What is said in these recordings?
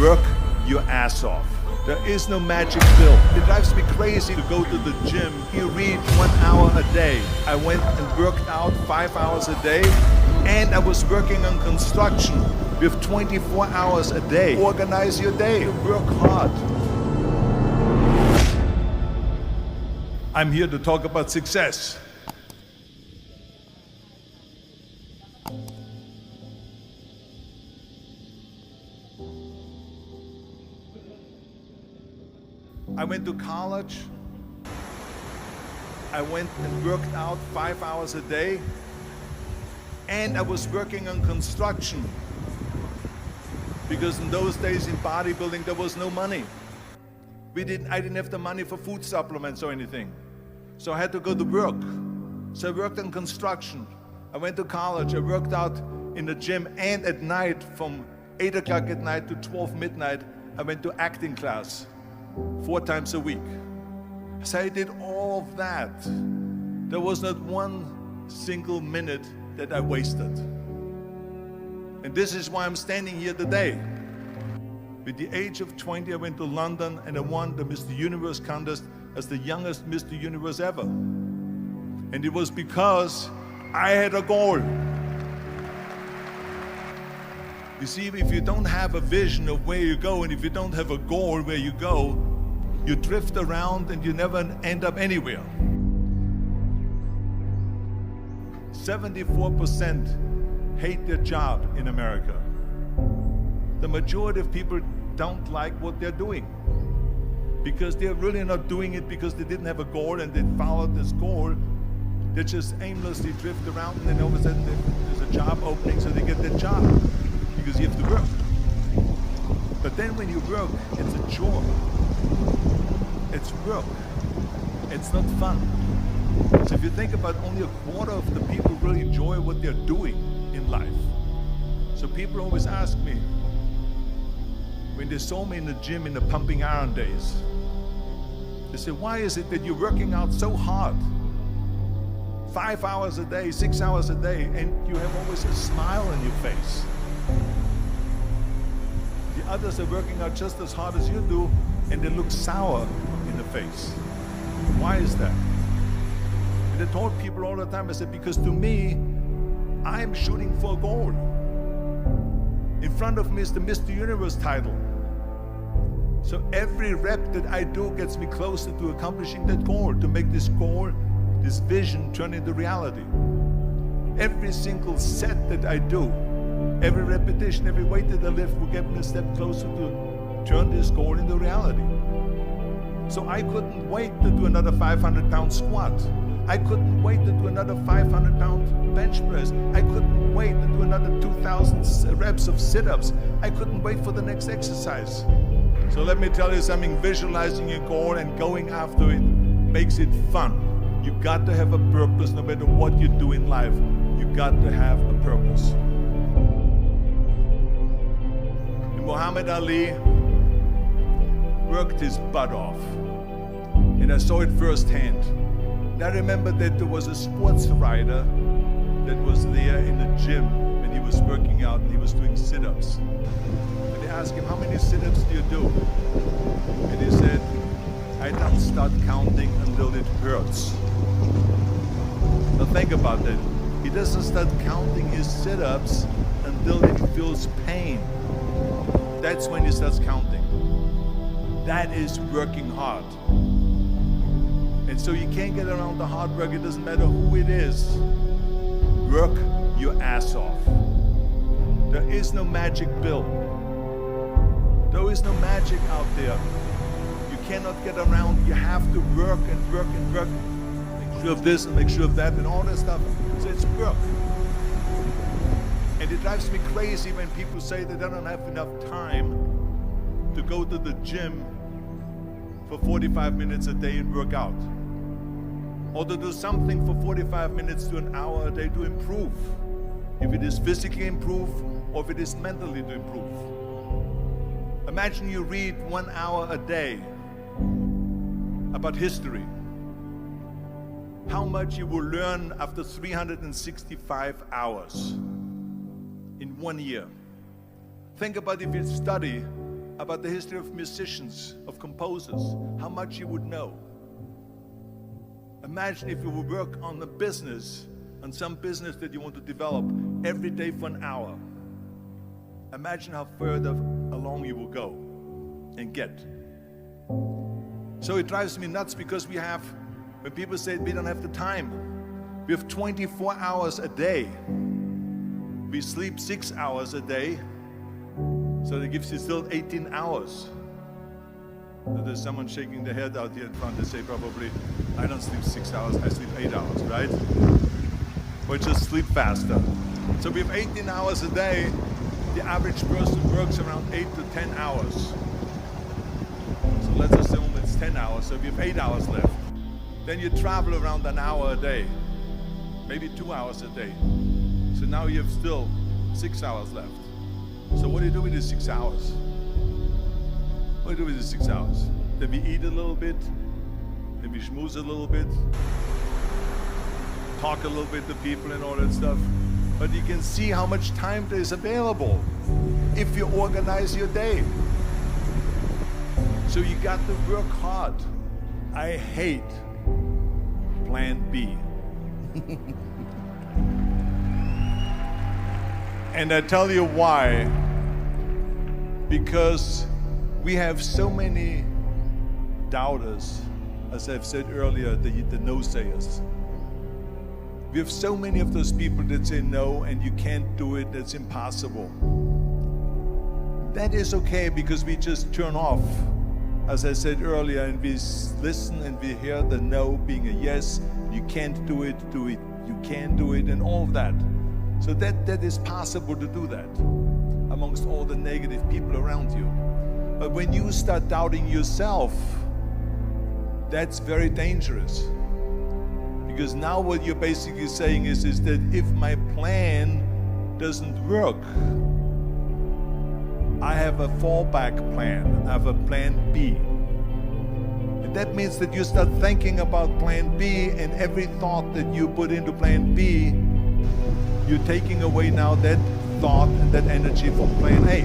Work your ass off. There is no magic pill. It drives me crazy to go to the gym. You read 1 hour a day. I went and worked out 5 hours a day, and I was working on construction. We have 24 hours a day. Organize your day. Work hard. I'm here to talk about success. I went to college. I went and worked out 5 hours a day, and I was working on construction. Because in those days in bodybuilding there was no money. I didn't have the money for food supplements or anything. So I had to go to work. So I worked on construction. I went to college. I worked out in the gym, and at night from 8 o'clock at night to 12 midnight, I went to acting class 4 times a week. So I did all of that. There was not one single minute that I wasted. And this is why I'm standing here today. With the age of 20, I went to London and I won the Mr. Universe contest as the youngest Mr. Universe ever. And it was because I had a goal. You see, if you don't have a vision of where you go, and if you don't have a goal where you go, you drift around and you never end up anywhere. 74% hate their job in America. The majority of people don't like what they're doing because they're really not doing it because they didn't have a goal and they followed this goal. They just aimlessly drift around, and then all of a sudden there's a job opening, so they get that job because you have to work. But then when you work, it's a chore. It's work. It's not fun. So if you think about, only a quarter of the people really enjoy what they're doing in life. So people always ask me, when they saw me in the gym in the pumping iron days, they say, why is it that you're working out so hard? 5 hours a day, 6 hours a day, and you have always a smile on your face. The others are working out just as hard as you do, and they look sour in the face. Why is that? And I told people all the time, I said, because to me, I'm shooting for a goal. In front of me is the Mr. Universe title. So every rep that I do gets me closer to accomplishing that goal, to make this goal, this vision turn into reality. Every single set that I do, every repetition, every weight that I lift will get me a step closer to turn this goal into reality. So I couldn't wait to do another 500-pound squat. I couldn't wait to do another 500-pound bench press. I couldn't wait to do another 2,000 reps of sit-ups. I couldn't wait for the next exercise. So let me tell you something, visualizing your goal and going after it makes it fun. You got to have a purpose no matter what you do in life. You got to have a purpose. And Muhammad Ali worked his butt off. And I saw it firsthand. And I remember that there was a sports writer that was there in the gym when he was working out and he was doing sit-ups. And they asked him, how many sit-ups do you do? And he said, I don't start counting until it hurts. Now think about that. He doesn't start counting his sit-ups until he feels pain. That's when he starts counting. That is working hard. And so you can't get around the hard work. It doesn't matter who it is. Work your ass off. There is no magic pill. There is no magic out there. You cannot get around. You have to work and work and work. Make sure of this and make sure of that and all that stuff. So it's work. And it drives me crazy when people say that they don't have enough time to go to the gym for 45 minutes a day and work out. Or to do something for 45 minutes to an hour a day to improve. If it is physically improve or if it is mentally to improve. Imagine you read 1 hour a day about history. How much you will learn after 365 hours in 1 year. Think about if you study about the history of musicians, of composers, how much you would know. Imagine if you would work on a business, on some business that you want to develop every day for an hour. Imagine how further along you will go and get. So it drives me nuts because when people say we don't have the time, we have 24 hours a day. We sleep 6 hours a day, so that gives you still 18 hours. So there's someone shaking their head out here in front. They say probably, I don't sleep 6 hours, I sleep 8 hours, right? Or just sleep faster. So we have 18 hours a day. The average person works around 8 to 10 hours. So let's assume it's 10 hours, so we have 8 hours left. Then you travel around an hour a day, maybe 2 hours a day. So now you have still 6 hours left. So what do you do with these 6 hours? What do you do with these 6 hours? Then we eat a little bit, then we schmooze a little bit, talk a little bit to people and all that stuff. But you can see how much time there is available if you organize your day. So you got to work hard. I hate plan B. And I tell you why. Because we have so many doubters, as I've said earlier, the no-sayers. We have so many of those people that say no and you can't do it, that's impossible. That is okay because we just turn off, as I said earlier, and we listen and we hear the no being a yes. You can't do it, you can do it, and all of that. So that is possible to do that amongst all the negative people around you. But when you start doubting yourself, that's very dangerous. Because now what you're basically saying is that if my plan doesn't work, I have a fallback plan, I have a plan B. And that means that you start thinking about plan B, and every thought that you put into plan B, you're taking away now that thought and that energy from plan A.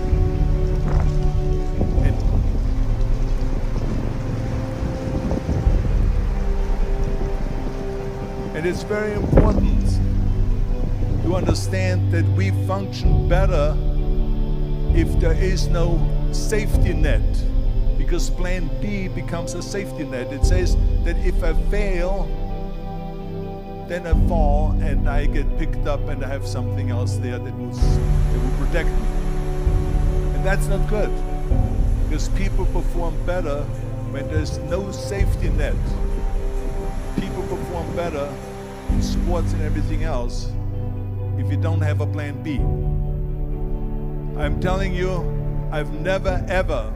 And it's very important to understand that we function better if there is no safety net, because plan B becomes a safety net. It says that if I fail, then I fall and I get picked up and I have something else there that will protect me. And that's not good, because people perform better when there's no safety net. People perform better in sports and everything else if you don't have a plan B. I'm telling you, I've never ever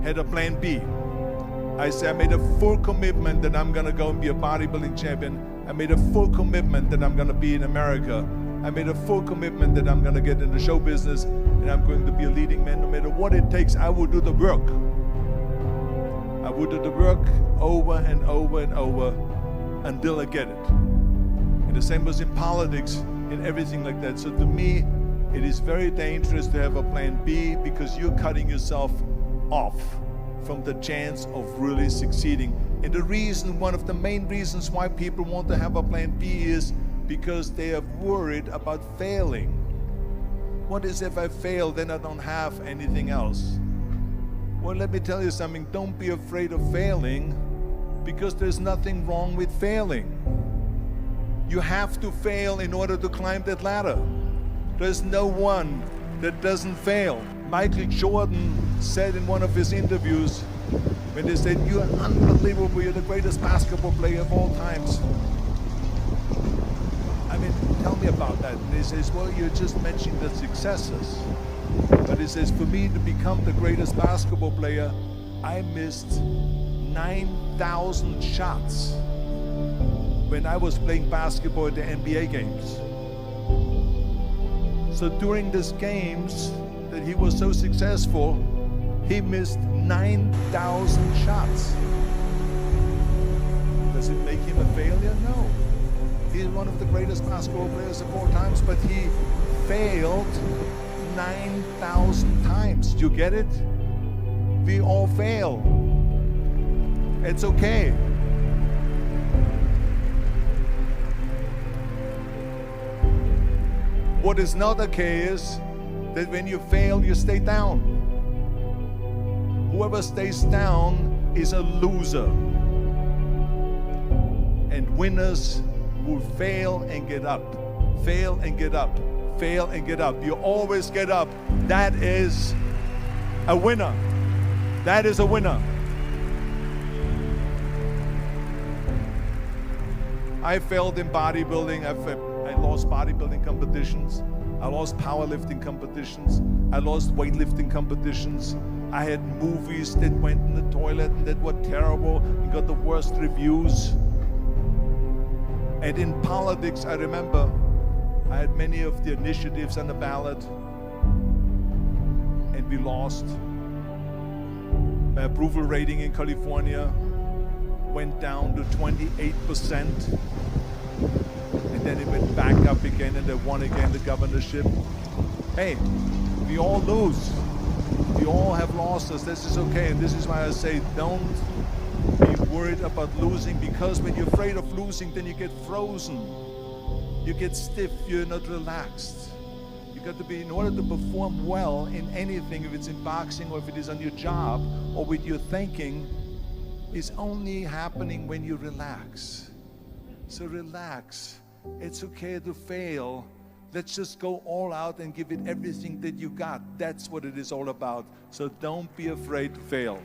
had a plan B. I say I made a full commitment that I'm gonna go and be a bodybuilding champion. I made a full commitment that I'm gonna be in America. I made a full commitment that I'm gonna get in the show business and I'm going to be a leading man. No matter what it takes, I will do the work. I will do the work over and over and over until I get it. And the same was in politics and everything like that. So to me, it is very dangerous to have a plan B, because you're cutting yourself off from the chance of really succeeding. And the reason, one of the main reasons why people want to have a plan B is because they are worried about failing. What is if I fail, then I don't have anything else? Well, let me tell you something, don't be afraid of failing, because there's nothing wrong with failing. You have to fail in order to climb that ladder. There's no one that doesn't fail. Michael Jordan said in one of his interviews, when they said, "You're unbelievable, you're the greatest basketball player of all times." I mean, tell me about that. And he says, well, you're just mentioning the successes. But he says, for me to become the greatest basketball player, I missed 9,000 shots when I was playing basketball at the NBA games. So during these games that he was so successful, he missed 9,000 shots. Does it make him a failure? No. He's one of the greatest basketball players of all times, but he failed 9,000 times. Do you get it? We all fail. It's okay. What is not okay is that when you fail, you stay down. Whoever stays down is a loser. And winners will fail and get up, fail and get up, fail and get up. You always get up. That is a winner. That is a winner. I failed in bodybuilding. I lost bodybuilding competitions. I lost powerlifting competitions. I lost weightlifting competitions. I had movies that went in the toilet and that were terrible and got the worst reviews. And in politics, I remember I had many of the initiatives on the ballot, and we lost. My approval rating in California went down to 28%, and then it went back up again, and they won again the governorship. Hey, we all lose. We all have losses. This is okay, and this is why I say don't be worried about losing, because when you're afraid of losing, then you get frozen. You get stiff, you're not relaxed. You got to be, in order to perform well in anything, if it's in boxing or if it is on your job or with your thinking, is only happening when you relax. So relax. It's okay to fail. Let's just go all out and give it everything that you got. That's what it is all about. So don't be afraid to fail.